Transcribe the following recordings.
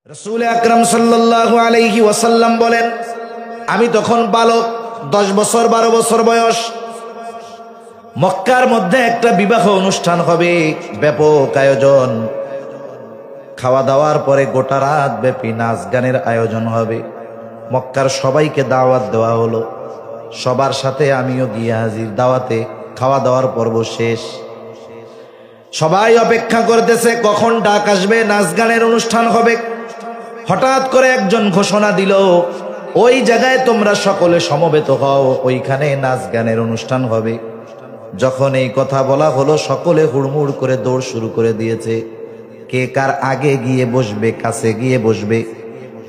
রাসূল আকরাম সাল্লাল্লাহু আলাইহি ওয়াসাল্লাম বলেন, আমি তখন বালক, 10 বছর 12 বছর বয়স। মক্কার মধ্যে একটা বিবাহ অনুষ্ঠান হবে, ব্যাপক আয়োজন। খাওয়া দাওয়ার পরে গোটা রাত ব্যাপী নাচ গানের আয়োজন হবে। মক্কার সবাইকে দাওয়াত দেওয়া হলো, সবার সাথে আমিও গিয়ে হাজির। দাওয়াতে খাওয়া দাওয়ার পর্ব শেষ। সবাই অপেক্ষা করতেছে কখন ডাক আসবে, নাচ গানের অনুষ্ঠান হবে। হঠাৎ করে একজন ঘোষণা দিল, ওই জায়গায় তোমরা সকলে সমবেত হও, ওইখানে নাচ গানের অনুষ্ঠান হবে। যখন এই কথা বলা হলো, সকলে হুড়মুড় করে দৌড় শুরু করে দিয়েছে। কে কার আগে গিয়ে বসবে, কাছে গিয়ে বসবে,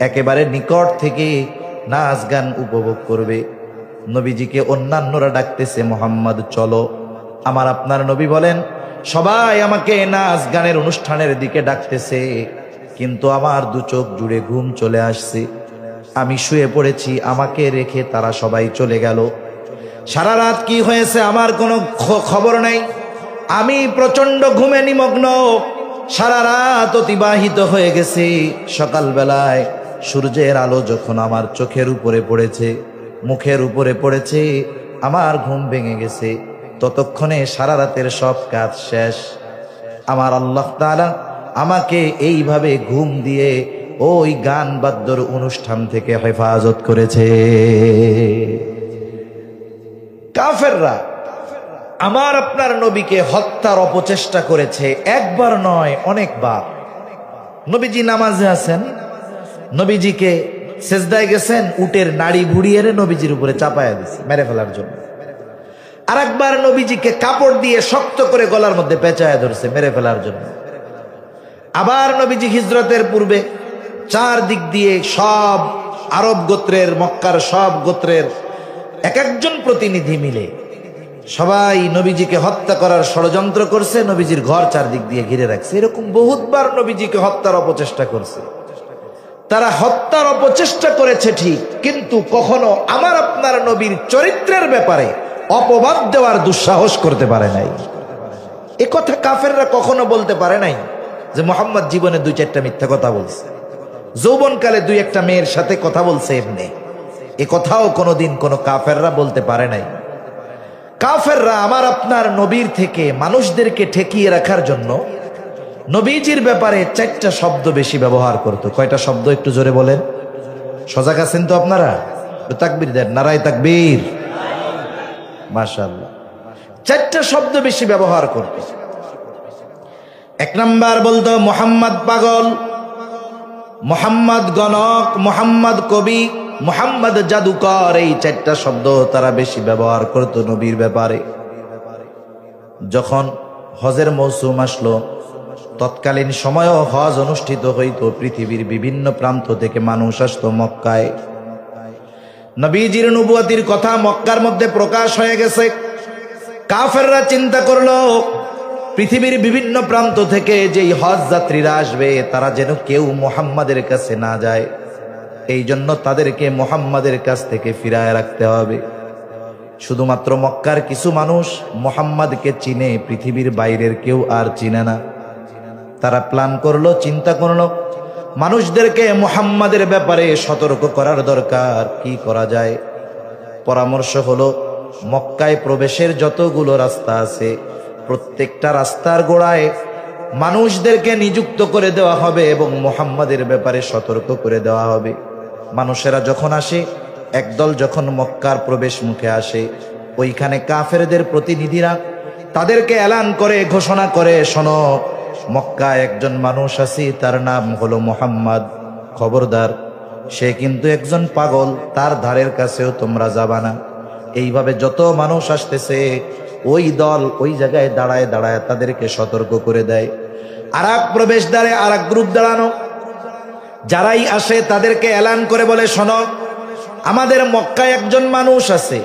একেবারে নিকট থেকে নাচ গান উপভোগ করবে। নবীজিকে অন্যান্যরা ডাকতেছে, মোহাম্মদ চলো। আমার আপনার নবী বলেন, সবাই আমাকে নাচ গানের অনুষ্ঠানের দিকে ডাকতেছে, কিন্তু আমার দু চোখ জুড়ে ঘুম চলে আসছে। আমি শুয়ে পড়েছি, আমাকে রেখে তারা সবাই চলে গেল। সারা রাত কি হয়েছে আমার কোনো খবর নাই। আমি প্রচন্ড ঘুমে নিমগ্ন। সারা রাত অতিবাহিত হয়ে গেছে। সকালবেলায় সূর্যের আলো যখন আমার চোখের উপরে পড়েছে, মুখের উপরে পড়েছে, আমার ঘুম ভেঙে গেছে। ততক্ষণে সারা রাতের সব কাজ শেষ। আমার আল্লাহ তাআলা আমাকে এইভাবে ঘুম দিয়ে ওই গান বাদ্যর অনুষ্ঠান থেকে হেফাজত করেছে। কাফেররা আমার আপনার নবীকে হত্যার অপচেষ্টা করেছে, একবার নয় অনেকবার। নবীজি নামাজে আছেন, নবীজিকে সেজদায় গেছেন, উটের নাড়ি ভুড়িয়ে নবীজির উপরে চাপায়া দিছে মেরে ফেলার জন্য। আর একবার নবীজিকে কাপড় দিয়ে শক্ত করে গলার মধ্যে পেঁচায়া ধরছে মেরে ফেলার জন্য। আবার নবীজি হিজরতের পূর্বে চারদিক দিয়ে সব আরব গোত্রের, মক্কার সব গোত্রের এক একজন প্রতিনিধি মিলে সবাই নবীজিকে হত্যা করার ষড়যন্ত্র করছে, নবীজির ঘর চারদিক দিয়ে ঘিরে রাখছে। এরকম বহুতবার নবীজিকে হত্যার অপচেষ্টা করছে। তারা হত্যার অপচেষ্টা করেছে ঠিক, কিন্তু কখনো আমার আপনার নবীর চরিত্রের ব্যাপারে অপবাদ দেওয়ার দুঃসাহস করতে পারে নাই। এ কথা কাফেররা কখনো বলতে পারে নাই যে মুহাম্মদ জীবনে 2-4টা মিথ্যা কথা বলছে, যৌবনকালে 2-1টা মেয়ের সাথে কথা বলছে এমনি। এ কথাও কোনোদিন কোনো কাফেররা বলতে পারে নাই। কাফেররা আমার আপনার নবীর থেকে মানুষদেরকে ঠেকিয়ে রাখার জন্য নবীজির ব্যাপারে 4টা শব্দ বেশি ব্যবহার করতো। কয়টা শব্দ একটু জোরে বলেন? সজাগ আছেন তো আপনারা? তাকবীর দেন, নারায়ে তাকবীর, মাশাআল্লাহ। 4টা শব্দ বেশি ব্যবহার করতো। 1 নাম্বার বলতো মোহাম্মদ পাগল, মোহাম্মদ গণক, মোহাম্মদ কবি, মোহাম্মদ জাদুকর। এই 4টা শব্দ তারা বেশি ব্যবহার করতো নবীর ব্যাপারে। যখন হজের মৌসুম আসলো, তৎকালীন সময়ও হজ অনুষ্ঠিত হইতো, পৃথিবীর বিভিন্ন প্রান্ত থেকে মানুষ আসতো মক্কায়। নবীজির নবুয়তির কথা মক্কার মধ্যে প্রকাশ হয়ে গেছে। কাফেররা চিন্তা করলো, পৃথিবীর বিভিন্ন প্রান্ত থেকে যেই হজ যাত্রীরা আসবে, তারা যেন কেউ মুহাম্মাদের কাছে না যায়। এই জন্য তাদেরকে মুহাম্মাদের কাছ থেকে ফিরায় রাখতে হবে। শুধুমাত্র মক্কার কিছু মানুষ মুহাম্মাদকে চিনে, পৃথিবীর বাইরের কেউ আর চিনে না। তারা প্ল্যান করলো, চিন্তা করলো, মানুষদেরকে মুহাম্মাদের ব্যাপারে সতর্ক করার দরকার। কি করা যায়? পরামর্শ হলো, মক্কায় প্রবেশের যতগুলো রাস্তা আছে, প্রত্যেকটা রাস্তার গোড়ায় মানুষদেরকে নিযুক্ত করে দেওয়া হবে এবং মুহাম্মাদের ব্যাপারে সতর্ক করে দেওয়া হবে। মানুষেরা যখন আসে, একদল যখন মক্কার প্রবেশ মুখে আসে, ওইখানে কাফেরদের প্রতিনিধিরা তাদেরকে এলান করে, ঘোষণা করে, শোনো, মক্কায় একজন মানুষ আছে, তার নাম হলো মুহাম্মদ। খবরদার, সে কিন্তু একজন পাগল, তার ধারের কাছেও তোমরা যাবা না। এইভাবে যত মানুষ আসতেছে, ওই দল ওই জায়গায় দাঁড়ায় দাঁড়ায় তাদেরকে সতর্ক করে দেয়। আর এক প্রবেশ দ্বারে আর এক গ্রুপ দাঁড়ানো, যারাই আসে তাদেরকে এলান করে বলে, শোনো, আমাদের মক্কায় একজন মানুষ আছে,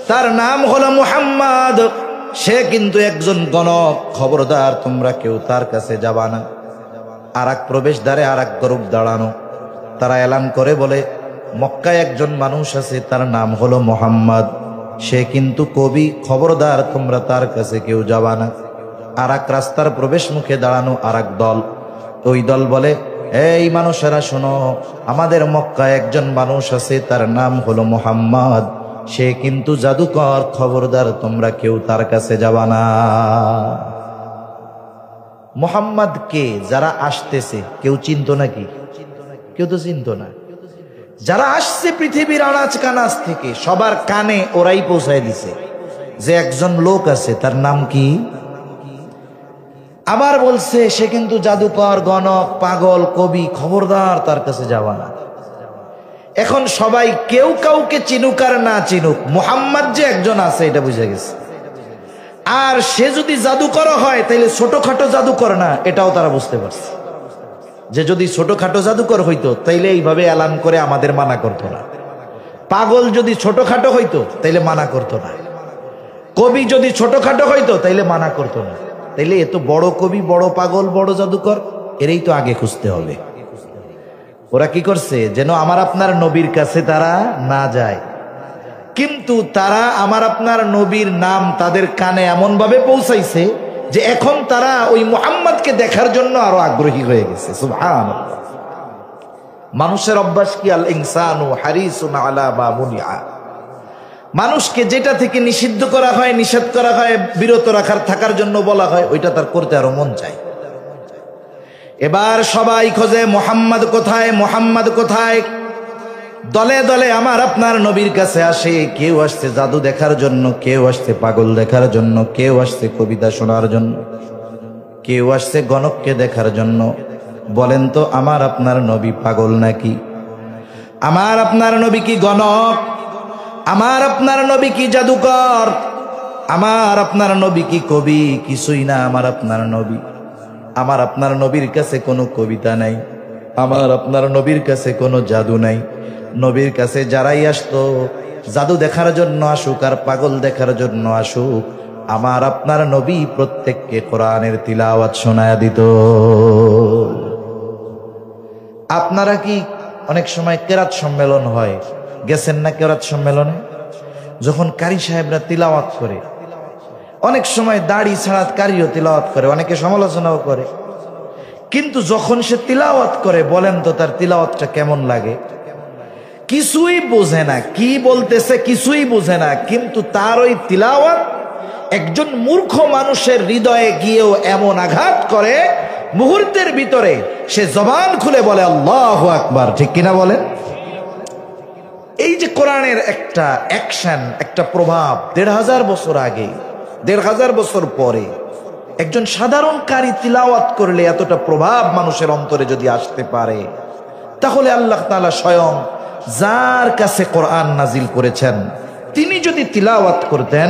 তার নাম হলো মুহাম্মদ, সে কিন্তু একজন গণক, খবরদার তোমরা কেউ তার কাছে যাবা না। আর এক প্রবেশ দ্বারে আর এক গ্রুপ দাঁড়ানো, তারা এলান করে বলে, মক্কায় একজন মানুষ আছে, তার নাম হলো মুহাম্মদ, সে কিন্তু কবি, খবরদার তোমরা তার কাছে কেউ যাবা না। আর এক রাস্তার প্রবেশ মুখে দাঁড়ানো আর এক দল, ওই দল বলে, এই মানুষেরা শোনো, আমাদের মক্কায় একজন মানুষ আছে, তার নাম হলো মুহাম্মদ। সে কিন্তু জাদুকর, খবরদার তোমরা কেউ তার কাছে যাবা না। মুহাম্মদ কে? যারা আসতেছে কেউ চিনত নাকি? কেউ তো চিনত না। যারা আসছে পৃথিবীর আনাজ কানাজ থেকে, সবার কানে ওরাই পৌঁছায় দিছে যে একজন লোক আছে, তার নাম কি? আবার বলছে সে কিন্তু জাদুকর, গণক, পাগল, কবি, খবরদার তার কাছে যাওয়া না। এখন সবাই কেউ কাউকে চিনুক আর না চিনুক, মুহাম্মদ যে একজন আছে এটা বুঝে গেছে। আর সে যদি জাদুকর হয় তাহলে ছোটখাটো জাদুকর না, এটাও তারা বুঝতে পারছে যে যদি ছোটখাটো জাদুকর হইতো তাইলে এইভাবে এলান করে আমাদের মানা করতো না। পাগল যদি ছোটখাটো হইতো তাইলে মানা করতো না। কবি যদি ছোটখাটো হইতো তাইলে মানা করতো না। তাইলে এত বড় কবি, বড় পাগল, বড় জাদুকর, এরই তো আগে খুঁজতে হবে। ওরা কি করছে? যেন আমার আপনার নবীর কাছে তারা না যায়, কিন্তু তারা আমার আপনার নবীর নাম তাদের কানে এমন ভাবে পৌঁছাইছে যে এখন তারা ওই মুহাম্মদকে দেখার জন্য আরো আগ্রহী হয়ে গেছে। সুবহানাল্লাহ। মানুষের অভ্যাস কি? আল ইনসানু হারিসুন আলা মা মুনিআ। মানুষকে যেটা থেকে নিষিদ্ধ করা হয়, নিষেধ করা হয়, বিরত থাকার জন্য বলা হয়, ওইটা তার করতে আরো মন চায়। এবার সবাই খোঁজে মুহাম্মদ কোথায়, মুহাম্মদ কোথায়। দলে দলে আমার আপনার নবীর কাছে আসে। কেউ আসছে জাদু দেখার জন্য, কেউ আসছে পাগল দেখার জন্য, কেউ আসছে কবিতা শোনার জন্য, কেউ আসছে গণককে দেখার জন্য। বলেন তো আমার আপনার নবী পাগল নাকি? আমার আপনার নবী কি গণক? আমার আপনার নবী কি জাদুকর? আমার আপনার নবী কি কবি? কিছুই না। আমার আপনার নবী, আমার আপনার নবীর কাছে কোনো কবিতা নাই, আমার আপনার নবীর কাছে কোনো জাদু নাই। নবীর কাছে যারাই আসতো, জাদু দেখার জন্য আসুক আর পাগল দেখার জন্য আসুক, আমার আপনার নবী প্রত্যেককে কোরআনের তিলাওয়াত শোনায়া দিত। আপনারা কি অনেক সময় কেরাত সম্মেলন হয়, গেছেন না? কেরাত সম্মেলনে যখন কারি সাহেবরা তিলাওয়াত করে, অনেক সময় দাড়ি ছাড়া কারিও তিলাওয়াত করে, অনেকে সমালোচনাও করে, কিন্তু যখন সে তিলাওয়াত করে বলেন তো তার তিলাওয়াতটা কেমন লাগে? কিছুই বোঝে না, কি বলতেছে কিছুই বোঝে না, কিন্তু তার ওই তিলাওয়াত একজন মূর্খ মানুষের হৃদয়ে গিয়েও এমন আঘাত করে, মুহূর্তের ভিতরে সে জবান খুলে বলে আল্লাহু আকবার। ঠিক কিনা বলেন? এই যে কোরআনের একটা অ্যাকশন, একটা প্রভাব ১৫০০ বছর আগে, ১৫০০ বছর পরে একজন সাধারণ কারি তিলাওয়াত করলে এতটা প্রভাব মানুষের অন্তরে যদি আসতে পারে, তাহলে আল্লাহ তাআলা স্বয়ং যার কাছে কোরআন নাজিল করেছেন তিনি যদি তিলাওয়াত করতেন,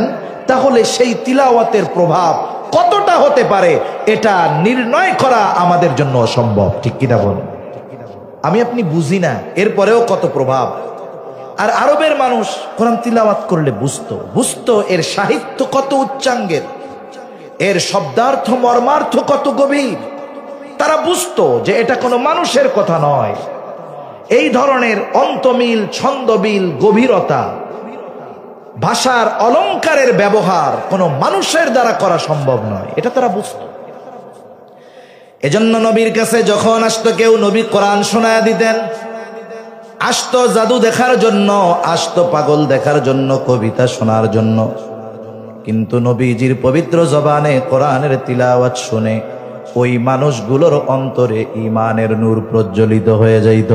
তাহলে সেই তিলাওয়াতের প্রভাব কতটা হতে পারে এটা নির্ণয় করা আমাদের জন্য অসম্ভব। ঠিক কিনা বলেন? আমি আপনি বুঝি না, এরপরেও কত প্রভাব। আর আরবের মানুষ কোরআন তিলাওয়াত করলে বুঝতো এর সাহিত্য কত উচ্চাঙ্গের, এর শব্দার্থ মর্মার্থ কত গভীর। তারা বুঝতো যে এটা কোনো মানুষের কথা নয়। এই ধরনের অন্তমিল, ছন্দবিল, গভীরতা, ভাষার অলংকারের ব্যবহার কোনো মানুষের দ্বারা করা সম্ভব নয়, এটা তারা বুঝতো। এজন্য নবীর কাছে যখন আসতো কেউ, নবী কোরআন শোনায়া দিতেন। আসতো জাদু দেখার জন্য, আসতো পাগল দেখার জন্য, কবিতা শোনার জন্য, কিন্তু নবীজির পবিত্র জবানে কোরআনের তিলাওয়াত শুনে ওই মানুষগুলোর অন্তরে ঈমানের নূর প্রজ্বলিত হয়ে যাইত।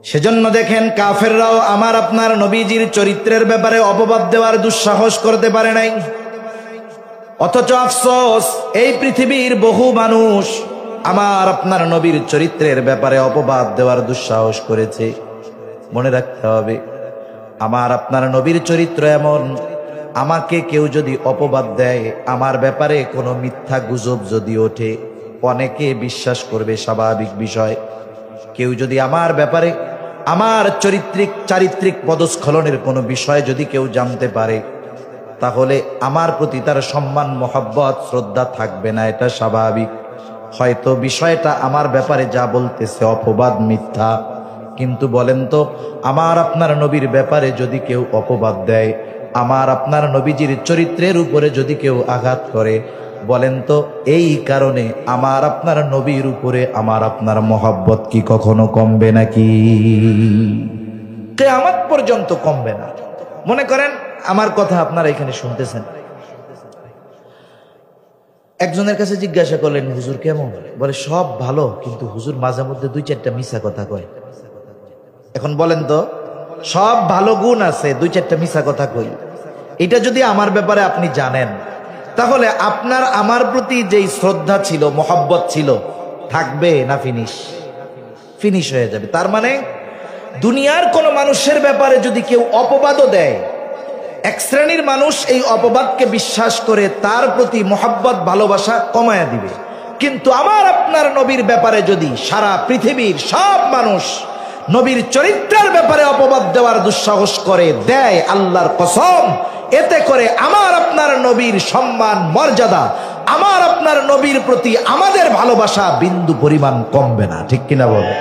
সেজন্য দেখেন কাফেররাও আমার আপনার নবীজির চরিত্রের ব্যাপারে অপবাদ দেওয়ার দুঃসাহস করতে পারে নাই। অথচ আফসোস, এই পৃথিবীর বহু মানুষ আমার আপনার নবীর চরিত্রের ব্যাপারে অপবাদ দেওয়ার দুঃসাহস করেছে। মনে রাখতে হবে, আমার আপনার নবীর চরিত্র এমন, আমাকে কেউ যদি অপবাদ দেয়, আমার ব্যাপারে কোনো মিথ্যা গুজব যদি ওঠে, অনেকে বিশ্বাস করবে, স্বাভাবিক বিষয়। কেউ যদি আমার ব্যাপারে, আমার চারিত্রিক পদস্খলনের কোনো বিষয় যদি কেউ জানতে পারে, তাহলে আমার প্রতি তার সম্মান, মহব্বত, শ্রদ্ধা থাকবে না, এটা স্বাভাবিক। হয়তো বিষয়টা আমার ব্যাপারে যা বলতেছে অপবাদ, মিথ্যা, কিন্তু বলেন তো আমার আপনার নবীর ব্যাপারে যদি কেউ অপবাদ দেয়, আমার আপনার নবীজির চরিত্রের উপরে যদি কেউ আঘাত করে, বলেন তো এই কারণে আমার আপনার নবীর উপরে আমার আপনার মহব্বত কি কখনো কমবে নাকি? কিয়ামত পর্যন্ত কমবে না। মনে করেন আমার কথা আপনারা এখানে শুনতেছেন, একজনের কাছে জিজ্ঞাসা করলেন হুজুর কেমন? বলে সব ভালো, কিন্তু হুজুর মাঝে মধ্যে 2-4টা মিছা কথা কয়। এখন বলেন তো, সব ভালো গুণ আছে, 2-4টা মিছা কথা কই, এটা যদি আমার ব্যাপারে আপনি জানেন, তাহলে আপনার আমার প্রতি যেই শ্রদ্ধা ছিল, মহব্বত ছিল, থাকবে না ফিনিশ হয়ে যাবে? তার মানে দুনিয়ার কোন মানুষের ব্যাপারে যদি কেউ অপবাদও দেয়, এক শ্রেণীর মানুষ এই অপবাদকে বিশ্বাস করে তার প্রতি মহব্বত ভালোবাসা কমায়া দিবে। কিন্তু আমার আপনার নবীর ব্যাপারে যদি সারা পৃথিবীর সব মানুষ নবীর চরিত্রের ব্যাপারে অপবাদ দেওয়ার দুঃসাহস করে দেয়, আল্লাহর কসম, এতে করে আমার আপনার নবীর সম্মান মর্যাদা, আমার আপনার নবীর প্রতি আমাদের ভালোবাসা বিন্দু পরিমাণ কমবে না। ঠিক কিনা বলে?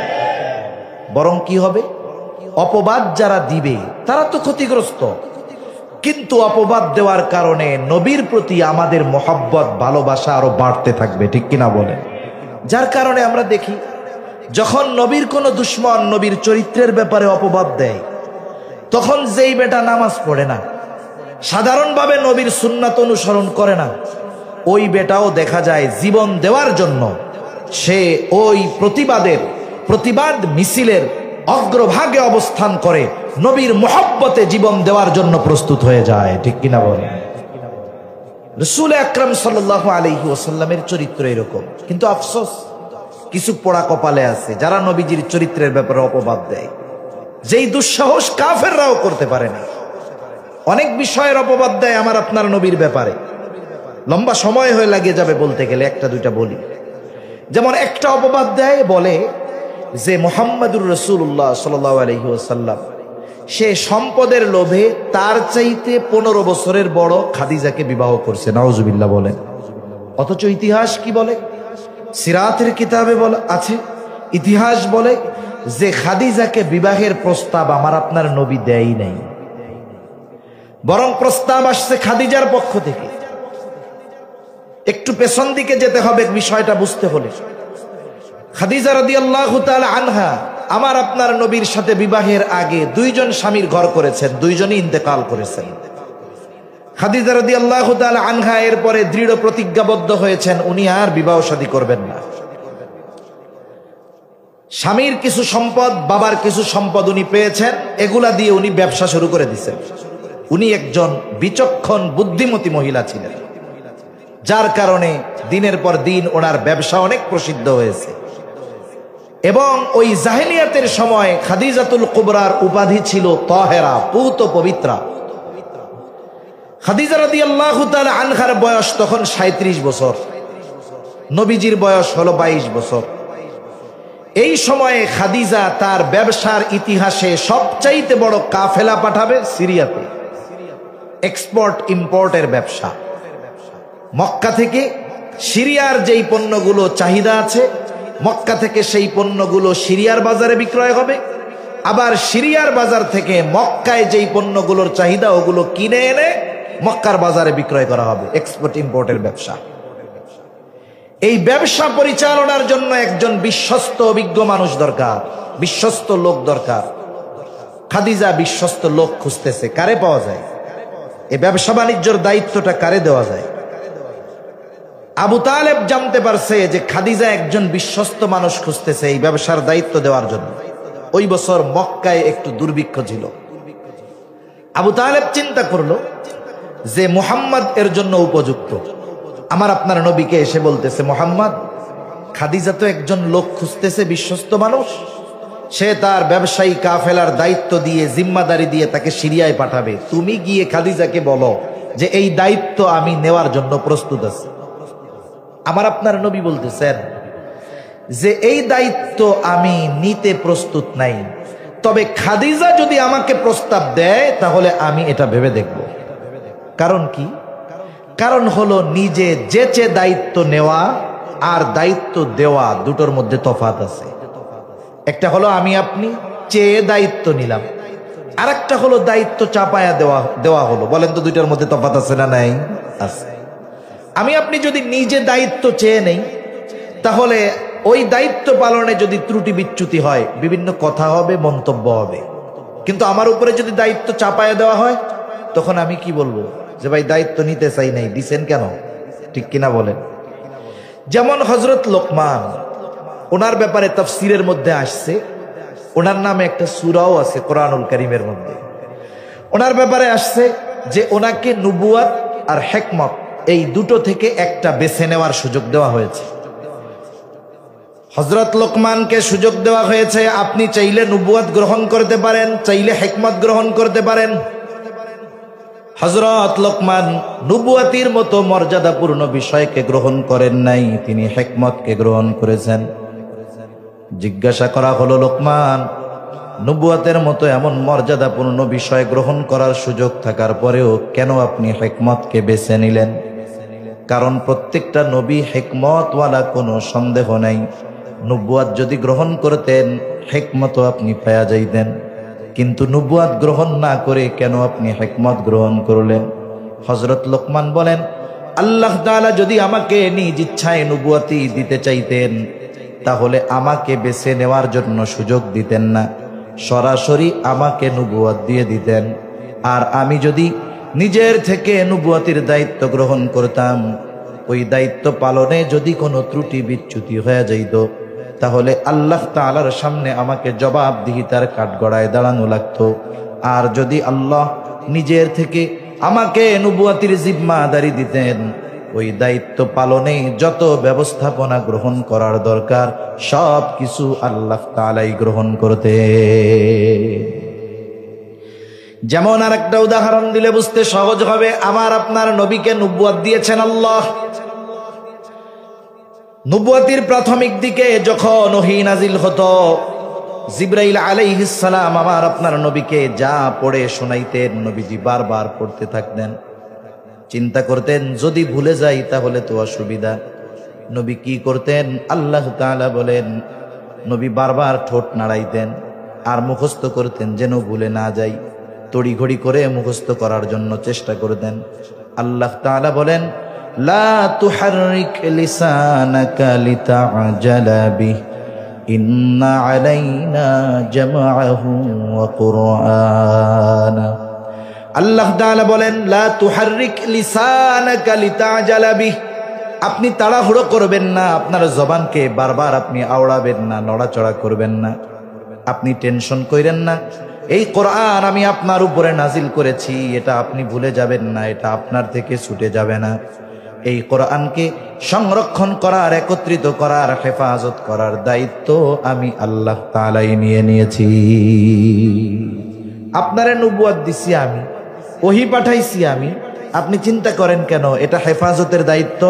বরং কি হবে? অপবাদ যারা দিবে তারা তো ক্ষতিগ্রস্ত, কিন্তু অপবাদ দেওয়ার কারণে নবীর প্রতি আমাদের মহব্বত ভালোবাসা আরো বাড়তে থাকবে। ঠিক কিনা বলে? যার কারণে আমরা দেখি যখন নবীর কোনো দুশ্মন নবীর চরিত্রের ব্যাপারে অপবাদ দেয়, তখন যেই বেটা নামাজ পড়ে না, সাধারণভাবে নবীর সুন্নাত অনুসরণ করে না, ওই বেটাও দেখা যায় জীবন দেওয়ার জন্য সে ওই প্রতিবাদ মিছিলের অগ্রভাগে অবস্থান করে নবীর মহব্বতে জীবন দেওয়ার জন্য প্রস্তুত হয়ে যায়। ঠিক কিনা বলে? রাসূল আকরাম সাল্লাল্লাহু আলাইহি ওয়াসাল্লামের চরিত্র এরকম, কিন্তু আফসোস কিছু পোড়া কপালে আছে যারা নবীজির চরিত্রের ব্যাপারে অপবাদ দেয়, যেই দুঃসাহস কাফেররাও করতে পারে না। অনেক বিষয়ের অপবাদ দেয় আমার আপনার নবীর ব্যাপারে, লম্বা সময় হয়ে লাগিয়ে যাবে বলতে গেলে, একটা দুইটা বলি। যেমন একটা অপবাদ দেয়, বলে যে মুহাম্মাদুর রাসূলুল্লাহ সাল্লাল্লাহু আলাইহি ওয়াসাল্লাম সে সম্পদের লোভে তার চাইতে 15 বছরের বড় খাদিজাকে বিবাহ করছে। নাউজুবিল্লাহ বলেন। অথচ ইতিহাস কি বলে? সিরাতের কিতাবে বলা আছে, ইতিহাস বলে যে খাদিজাকে বিবাহের প্রস্তাব আমার আপনার নবী দেয়ই নাই, বরং প্রস্তাব আসছে খাদিজার পক্ষ থেকে। একটু পেছন দিকে যেতে হবে বিষয়টা বুঝতে হলে। খাদিজা রাদিয়াল্লাহু তাআলা আনহা আমার আপনার নবীর সাথে বিবাহের আগে 2 জন স্বামীর ঘর করেছেন, 2 জনই ইন্তেকাল করেছেন। খাদিজা রাদিয়াল্লাহু তাআলা আনহা এরপরে দৃঢ় প্রতিজ্ঞাবদ্ধ হয়েছেন উনি আর বিবাহ শাদী করবেন না। স্বামীর কিছু সম্পদ, বাবার কিছু সম্পদ উনি পেয়েছেন, এগুলা দিয়ে উনি ব্যবসা শুরু করে দিয়েছেন। উনি একজন বিচক্ষণ বুদ্ধিমতী মহিলা ছিলেন, যার কারণে দিনের পর দিন ওনার ব্যবসা অনেক প্রসিদ্ধ হয়েছে। এবং ওই জাহেলিয়াতের সময় খাদিজাতুল কুবরার উপাধি ছিল তাহেরা, পূত পবিত্রা। খাদিজা রাদিয়াল্লাহু তাআলা আনহার বয়স তখন 37 বছর, নবীজির বয়স হলো 22 বছর। এই সময়ে খাদিজা তার ব্যবসার ইতিহাসে সবচাইতে বড় কাফেলা পাঠাবে সিরিয়াতে। এক্সপোর্ট ইম্পোর্টের ব্যবসা, মক্কা থেকে সিরিয়ার যেই পণ্যগুলো চাহিদা আছে, মক্কা থেকে সেই পণ্যগুলো সিরিয়ার বাজারে বিক্রয় হবে, আবার সিরিয়ার বাজার থেকে মক্কায় যেই পণ্যগুলোর চাহিদা ওগুলো কিনে এনে মক্কার বাজারে বিক্রয় করা হবে। এক্সপোর্ট ইম্পোর্টের ব্যবসা। এই ব্যবসা পরিচালনার জন্য একজন বিশ্বস্ত অভিজ্ঞ মানুষ দরকার, বিশ্বস্ত লোক দরকার। খাদিজা বিশ্বস্ত লোক খুঁজতেছে, কারে পাওয়া যায়? এই ব্যবসা বাণিজ্যের দায়িত্বটা কারে দেওয়া যায়? আবু তালেব জানতে পারছে যে খাদিজা একজন বিশ্বস্ত মানুষ খুঁজতেছে এই ব্যবসার দায়িত্ব দেওয়ার জন্য। ওই বছর মক্কায় একটু দুর্ভিক্ষ ছিল। আবু তালেব চিন্তা করলো যে মুহাম্মদ এর জন্য উপযুক্ত। আমার আপনার নবীকে এসে বলতেছে, মুহাম্মদ, খাদিজা তো একজন লোক খুঁজতেছে, বিশ্বস্ত মানুষ, সে তার ব্যবসায়ী কাফেলার দায়িত্ব দিয়ে, জিম্মাদারি দিয়ে তাকে সিরিয়ায় পাঠাবে। তুমি গিয়ে খাদিজাকে বলো যে এই দায়িত্ব আমি নেওয়ার জন্য প্রস্তুত আছি। আমার আপনার নবী বলতেছেন যে এই দায়িত্ব আমি নিতে প্রস্তুত নাই, তবে খাদিজা যদি আমাকে প্রস্তাব দেয় তাহলে আমি এটা ভেবে দেখব। কারণ কি? কারণ হলো নিজে যেচে দায়িত্ব নেওয়া আর দায়িত্ব দেওয়া দুটোর মধ্যে তফাৎ আছে। একটা হলো আমি আপনি চেয়ে দায়িত্ব নিলাম, আর একটা হলো দায়িত্ব চাপায়া দেওয়া হলো। বলেন তো দুইটার মধ্যে তফাৎ আছে না নাই? আছে। আমি আপনি যদি নিজে দায়িত্ব চেয়ে নেই, তাহলে ওই দায়িত্ব পালনে যদি ত্রুটি বিচ্যুতি হয়, বিভিন্ন কথা হবে, মন্তব্য হবে। কিন্তু আমার উপরে যদি দায়িত্ব চাপায় দেওয়া হয়, তখন আমি কি বলবো? যে ভাই দায়িত্ব নিতে চাই নাই, দিছেন কেন? ঠিক কিনা বলেন? যেমন হযরত লোকমান, ওনার ব্যাপারে তাফসীরের মধ্যে আসছে, ওনার নামে একটা সূরাও আছে কোরআনুল কারীমের মধ্যে। ওনার ব্যাপারে আসছে যে ওনাকে নবুয়ত আর হিকমত এই দুটো থেকে একটা বেছে নেওয়ার সুযোগ দেওয়া হয়েছে। হযরত লোকমানকে সুযোগ দেওয়া হয়েছে, আপনি চাইলে নবুয়ত গ্রহণ করতে পারেন, চাইলে হিকমত গ্রহণ করতে পারেন। হযরত লোকমান নবুয়তির মতো মর্যাদাপূর্ণ বিষয়কে গ্রহণ করেন নাই, তিনি হিকমতকে গ্রহণ করেছেন। জিজ্ঞাসা করা হলো, লোকমান, নবুয়তের মতো এমন মর্যাদাপূর্ণ বিষয় গ্রহণ করার সুযোগ থাকার পরেও কেন আপনি হিকমতকে বেছে নিলেন? কারণ প্রত্যেকটা নবী হিকমতওয়ালা, কোনো সন্দেহ নাই। নবুয়ত যদি গ্রহণ করতেন, হিকমতও আপনি পাওয়া যাইতেন, কিন্তু নবুয়ত গ্রহণ না করে কেন আপনি হিকমত গ্রহণ করলেন? হযরত লোকমান বলেন, আল্লাহ তাআলা যদি আমাকে নিজ ইচ্ছায় নবুয়তি দিতে চাইতেন, তাহলে আমাকে বেছে নেওয়ার জন্য সুযোগ দিতেন না, সরাসরি আমাকে নবুয়ত দিয়ে দিতেন। আর আমি যদি নিজের থেকে নবুয়তির দায়িত্ব গ্রহণ করতাম, ওই দায়িত্ব পালনে যদি কোনো ত্রুটি বিচ্যুতি হয়ে যাইত, তাহলে আল্লাহ তাআলার সামনে আমাকে জবাবদিহিতার কাঠগড়ায় দাঁড়ানো লাগতো। আর যদি আল্লাহ নিজের থেকে আমাকে নবুয়তির জিম্মাদারি দিতেন, ওই দায়িত্ব পালনে যত ব্যবস্থাপনা গ্রহণ করার দরকার, সব কিছু আল্লাহ তাআলাই গ্রহণ করতে। যেমন আরেকটা উদাহরণ দিলে বুঝতে সহজ হবে, আমার আপনার নবীকে নবুয়ত দিয়েছেন আল্লাহ। নবুয়তির প্রাথমিক দিকে যখন ওহী নাজিল হতো, জিবরাইল আলাইহিস সালাম আমার আপনার নবীকে যা পড়ে শোনাইতেন, নবীজি বারবার পড়তে থাকতেন। চিন্তা করতেন যদি ভুলে যাই তাহলে তো অসুবিধা। নবী কি করতেন? আল্লাহ তাআলা বলেন, নবী বারবার ঠোঁট নাড়াইতেন আর মুখস্থ করতেন যেন ভুলে না যাই। তড়িঘড়ি করে মুখস্থ করার জন্য চেষ্টা করতেন। আল্লাহ তাআলা বলেন, লা তুহাররিক লিসানাকা লিতা'জালা বিহি ইন্না আলাইনা জামআহু ওয়া কুরআনা। আল্লাহ তাআলা বলেন, লা তুহাররিক লিসানাকা লিতা'জালা বিহি, আপনি তাড়াহুড়ো করবেন না, আপনার জবানকে বারবার আপনি আওড়াবেন না, নড়াচড়া করবেন না, আপনি টেনশন কইরেন না। এই কোরআন আমি আপনার উপরে নাজিল করেছি, এটা আপনি ভুলে যাবেন না, এটা আপনার থেকে ছুটে যাবে না। এই কোরআনকে সংরক্ষণ করার, একত্রিত করার, হেফাজত করার দায়িত্ব আমি আল্লাহ তাআলাই নিয়ে নিয়েছি। আপনারে নবুয়ত দিছি আমি, ওহী পাঠাইছি আমি, আপনি চিন্তা করেন কেন? এটা হেফাজতের দায়িত্ব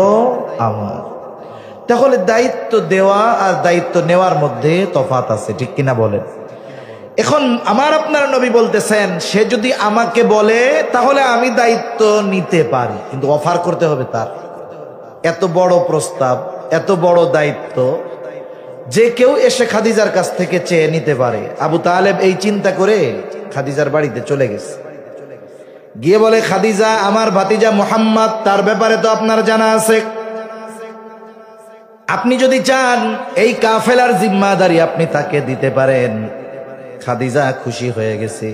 আমার। তাহলে দায়িত্ব দেওয়া আর দায়িত্ব নেওয়ার মধ্যে তফাৎ আছে, ঠিক কিনা বলেন? এখন আমার আপনার নবী বলতেছেন, সে যদি আমাকে বলে তাহলে আমি দায়িত্ব নিতে পারি, কিন্তু অফার করতে হবে তার। এত বড় প্রস্তাব, এত বড় দায়িত্ব, যে কেউ এসে খাদিজার কাছ থেকে চেয়ে নিতে পারে। আবু তালেব এই চিন্তা করে খাদিজার বাড়িতে চলে গেছে, গিয়ে বলে, খাদিজা, আমার ভাতিজা মুহাম্মদ, তার ব্যাপারে তো আপনার জানা আছে, আপনি যদি চান এই কাফেলার জিম্মাদারি আপনি তাকে দিতে পারেন। খাদিজা খুশি হয়ে গেছে,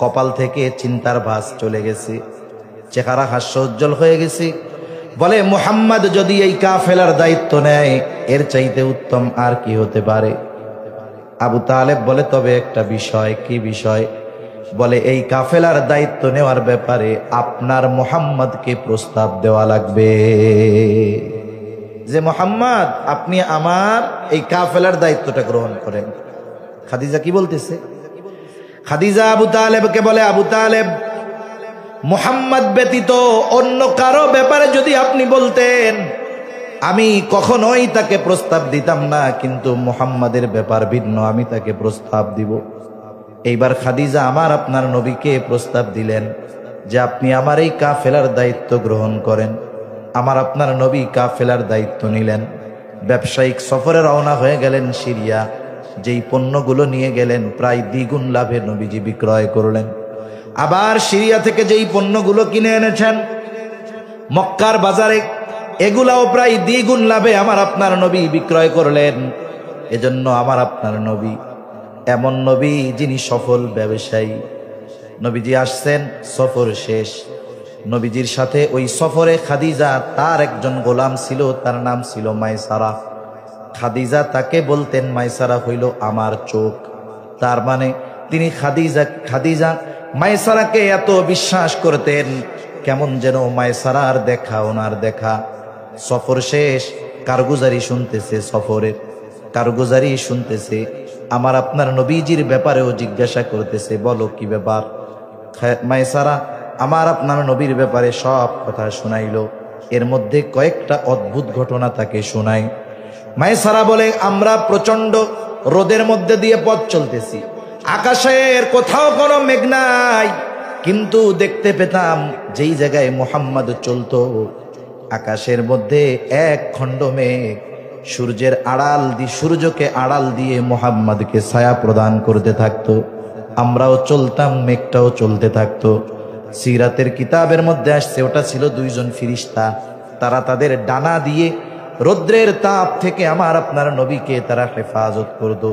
কপাল থেকে চিন্তার ভাঁজ চলে গেছে, চেহারা হাস্যোজ্জ্বল হয়ে গেছে। বলে, মুহাম্মদ যদি এই কাফেলার দায়িত্ব নেয়, এর চাইতে উত্তম আর কি হতে পারে? আবু তালেব বলে, তবে একটা বিষয়। কি বিষয়? বলে, এই কাফেলার দায়িত্ব নেওয়ার ব্যাপারে আপনার মুহাম্মদকে প্রস্তাব দেওয়া লাগবে, যে মুহাম্মদ আপনি আমার এই কাফেলার দায়িত্বটা গ্রহণ করেন। খাদিজা কি বলতেছে? খাদিজা আবু তালেবকে বলে, আবু তালেব, মুহাম্মদ ব্যতীত অন্য কারো ব্যাপারে যদি আপনি বলতেন, আমি কখনোই তাকে প্রস্তাব দিতাম না, কিন্তু মুহাম্মাদের ব্যাপার ভিন্ন, আমি তাকে প্রস্তাব দিব। এইবার খাদিজা আমার আপনার নবীকে প্রস্তাব দিলেন যে আপনি আমার এই কাফেলার দায়িত্ব গ্রহণ করেন। আমার আপনার নবী কাফেলার দায়িত্ব নিলেন, ব্যবসায়িক সফরে রওনা হয়ে গেলেন সিরিয়া। যেই পণ্যগুলো নিয়ে গেলেন প্রায় দ্বিগুণ লাভে নবীজি বিক্রয় করলেন। আবার সিরিয়া থেকে যেই পণ্যগুলো কিনে এনেছেন, মক্কার বাজারে এগুলাও প্রায় দ্বিগুণ লাভে আমার আপনার নবী বিক্রয় করলেন। এজন্য আমার আপনার নবী এমন নবী যিনি সফল ব্যবসায়ী। নবীজি আসছেন, সফর শেষ। নবীজির সাথে ওই সফরে খাদিজা, তার একজন গোলাম ছিল, তার নাম ছিল মাইসারা। খাদিজা তাকে বলতেন, মাইসারা হইল আমার চোখ। তার মানে তিনি খাদিজা মাইসারাকে এত বিশ্বাস করতেন, কেমন যেন মাইসারার দেখা ওনার দেখা। সফর শেষ, কারগুজারি শুনতেছে, সফরের কারগুজারি শুনতেছে। আমার আপনার নবীজির ব্যাপারেও জিজ্ঞাসা করতেছে, বলো কি ব্যাপার। মাইসারা আমার আপনার নবীর ব্যাপারে সব কথা শুনাইল। এর মধ্যে কয়েকটা অদ্ভুত ঘটনা তাকে শোনায়। মাইসারা বলে, আমরা প্রচন্ড রোদের মধ্যে দিয়ে পথ চলতেছি, আকাশের কোথাও কোনো মেঘ নাই, কিন্তু দেখতে পেতাম যেই জায়গায় মুহাম্মদ চলতো আকাশের মধ্যে এক খণ্ড মেঘ সূর্যের আড়াল দিয়ে, সূর্যকে আড়াল দিয়ে মুহাম্মদকে ছায়া প্রদান করতে থাকতো। আমরাও চলতাম, মেঘটাও চলতে থাকতো। সিরাতের কিতাবের মধ্যে আসছে ওটা ছিল দুইজন ফিরিস্তা, তারা তাদের ডানা দিয়ে রৌদ্রের তাপ থেকে আমার আপনার নবীকে তারা হেফাজত করত।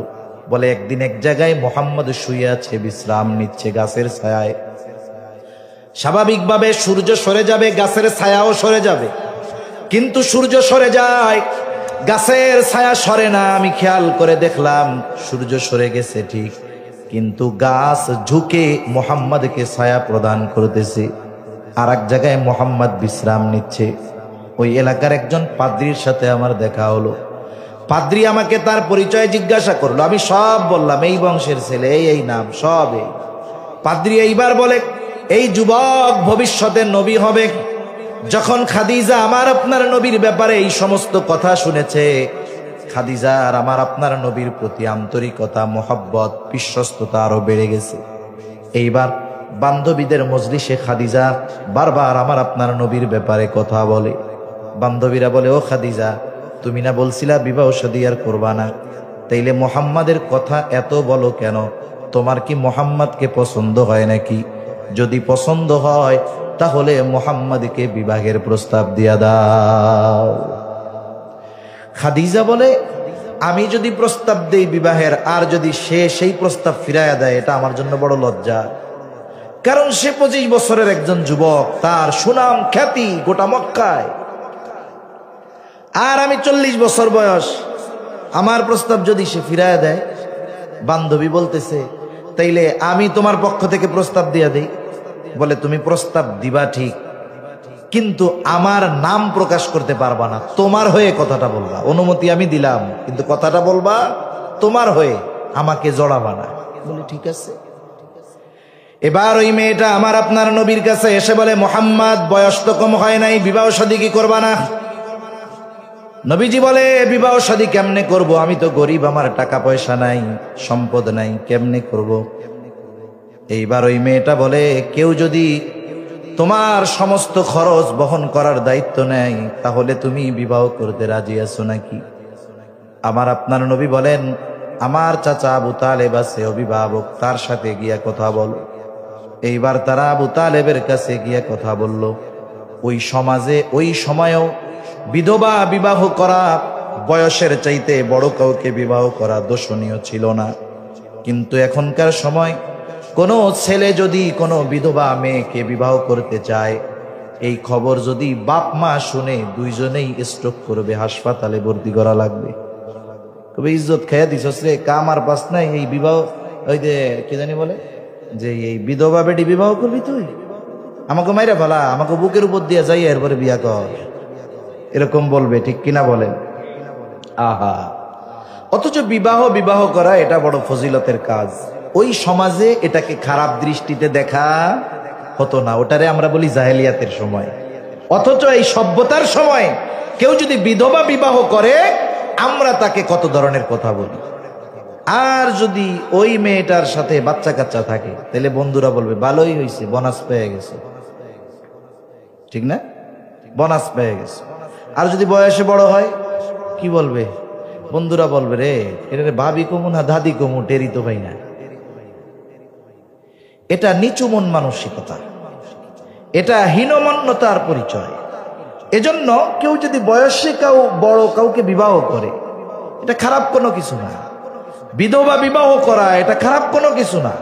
বলে একদিন এক জায়গায় মুহাম্মদ শুয়ে আছে, বিশ্রাম নিচ্ছে গাছের ছায়ায়। স্বাভাবিকভাবে সূর্য সরে যাবে, গাছের ছায়াও সরে যাবে, কিন্তু সূর্য সরে যায়, গাছের ছায়া সরে না। আমি খেয়াল করে দেখলাম সূর্য সরে গেছে ঠিক, কিন্তু গাছ ঝুঁকে মুহাম্মদকে ছায়া প্রদান করতেছে। আর এক জায়গায় মুহাম্মদ বিশ্রাম নিচ্ছে। ওই এলাকার একজন পাদ্রীর সাথে আমার দেখা হলো। পাদ্রী আমাকে তার পরিচয় জিজ্ঞাসা করলো, আমি সব বললাম, এই বংশের ছেলে, এই নাম, সব এই। পাদ্রী এইবার বলে, এই যুবক ভবিষ্যতে নবী হবে। যখন খাদিজা আমার আপনার নবীর ব্যাপারে এই সমস্ত কথা শুনেছে, খাদিজার আমার আপনার নবীর প্রতি আন্তরিকতা, মোহাব্বত, বিশ্বস্ততা আরো বেড়ে গেছে। এইবার বান্ধবীদের মজলিসে খাদিজা বারবার আমার আপনার নবীর ব্যাপারে কথা বলে। বান্ধবীরা বলে, ও খাদিজা, তুমি না বলছিলা বিবাহ শাদী আর করবা না, তাইলে মুহাম্মাদের কথা এত বলো কেন? তোমার কি মুহাম্মাদকে পছন্দ হয় নাকি? যদি পছন্দ হয় তাহলে মুহাম্মাদকে বিবাহের প্রস্তাব দিয়া দাও। খাদিজা বলে, আমি যদি প্রস্তাব দেই বিবাহের, আর যদি সে সেই প্রস্তাব ফিরাইয়া দেয়, এটা আমার জন্য বড় লজ্জা। কারণ সে 25 বছরের একজন যুবক, তার সুনাম খ্যাতি গোটা মক্কায়, আর আমি 40 বছর বয়স। আমার প্রস্তাব যদি সে ফিরাইয়া দেয়, বান্ধবী বলতেছে, তাইলে আমি তোমার পক্ষ থেকে প্রস্তাব দিয়া দেই। বলে, তুমি প্রস্তাব দিবা ঠিক, কিন্তু আমার নাম প্রকাশ করতে পারবা না, তোমার হয়ে কথাটা বলবা। অনুমতি আমি দিলাম, কিন্তু কথাটা বলবা তোমার হয়ে, আমাকে জড়াবা না। বলে ঠিক আছে। এবার ওই মেয়েটা আমার আপনার নবীর কাছে এসে বলে, মুহাম্মদ বয়স তো কম হয় নাই, বিবাহ শাদী কি করবা না? নবীজি বলে, বিবাহ শাদী কেমনে করব? আমি তো গরিব, আমার টাকা পয়সা নাই, সম্পদ নাই, কেমনে করব? এইবার ওই মেয়েটা বলে, কেউ যদি তোমার সমস্ত খরচ বহন করার দায়িত্ব নেয়, তাহলে তুমি বিবাহ করতে রাজি আছো নাকি? আমার আপনার নবী বলেন, আমার চাচা আবু তালেব আছে অভিভাবক, তার সাথে গিয়া কথা বলো। এইবার তারা আবু তালেবের কাছে গিয়া কথা বলল। ওই সমাজে ওই সময়েও বিধবা বিবাহ করা, বয়সের চাইতে বড় কাউকে বিবাহ করা দোষণীয় ছিল না। কিন্তু এখনকার সময় কোনো ছেলে যদি কোনো বিধবা মেয়েকে বিবাহ করতে চায়, এই খবর যদি বাপ মা শুনে, দুইজনেই স্ট্রোক করবে, হাসপাতালে ভর্তি করা লাগবে। তবে ইজ্জত খেয়ে দিছস রে, কাম আর পাস নাই, এই বিবাহ, ওই যে কি জানি বলে, যে এই বিধবা বেটি বিবাহ করবি তুই, আমাকে মাইরা ফেলা, আমাকে বুকের উপর দিয়ে যাই এরপরে বিয়া কর, এরকম বলবে। ঠিক কিনা বলেন? আহা, অথচ বিবাহ করা এটা বড় ফজিলতের কাজ। ওই সমাজে এটাকে খারাপ দৃষ্টিতে দেখা হতো না, ওটারে আমরা বলি জাহেলিয়াতের সময়। অথচ এই সভ্যতার সময় কেউ যদি বিধবা বিবাহ করে, আমরা তাকে কত ধরনের কথা বলি। আর যদি ওই মেয়েটার সাথে বাচ্চা কাচ্চা থাকে, তাহলে বন্ধুরা বলবে, ভালোই হয়েছে, বোনাস পেয়ে গেছে। ঠিক না? বোনাস পেয়ে গেছে। আর যদি বয়সে বড় হয়, কি বলবে? বন্ধুরা বলবে, রে এটা ভাবি কমু না দাদি কমু, টেরি তো ভাই না। এটা নিচু মন মানসিকতা, এটা হীনমন্যতার পরিচয়। এজন্য কেউ যদি বয়সে বড় কাউকে বিবাহ করে, এটা খারাপ কোনো কিছু না। বিধবা বিবাহ করা এটা খারাপ কোনো কিছু না।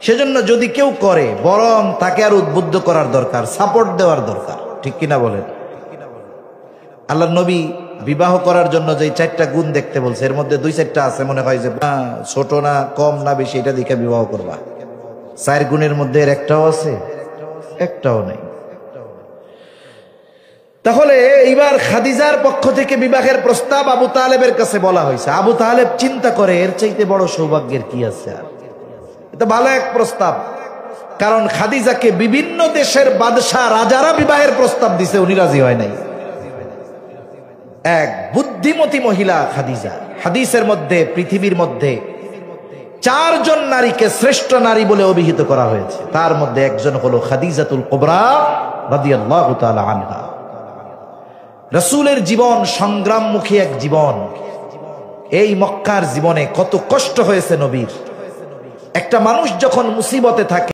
সেজন্য যদি কেউ করে, বরং তাকে আর উদ্বুদ্ধ করার দরকার, সাপোর্ট দেওয়ার দরকার, ঠিক কিনা বলেন? আল্লাহর নবী বিবাহ করার জন্য যে 4টা গুণ দেখতে বলছে, এর মধ্যে 2-4টা আছে মনে হয় যে ছোট না কম না বেশি, এটা দেখে বিবাহ করবা। 4 গুণের মধ্যে এর একটাও আছে? একটাও নেই। তাহলে এইবার খাদিজার পক্ষ থেকে বিবাহের প্রস্তাব আবু তালেবের কাছে বলা হয়েছে। আবু তালেব চিন্তা করে, এর চাইতে বড় সৌভাগ্যের কি আছে আর? এটা ভালো এক প্রস্তাব, কারণ খাদিজাকে বিভিন্ন দেশের বাদশাহ রাজারা বিবাহের প্রস্তাব দিছে, উনি রাজি হয় নাই। এক বুদ্ধিমতী মহিলা খাদিজা। হাদিসের মধ্যে পৃথিবীর মধ্যে 4 জন নারীকে শ্রেষ্ঠ নারী বলে অভিহিত করা হয়েছে, তার মধ্যে একজন হলো খাদিজাতুল কুবরা রাদিয়াল্লাহু তাআলা আনহা। রাসূলের জীবন সংগ্রামমুখী এক জীবন। এই মক্কার জীবনে কত কষ্ট হয়েছে নবীর। একটা মানুষ যখন মুসিবতে থাকে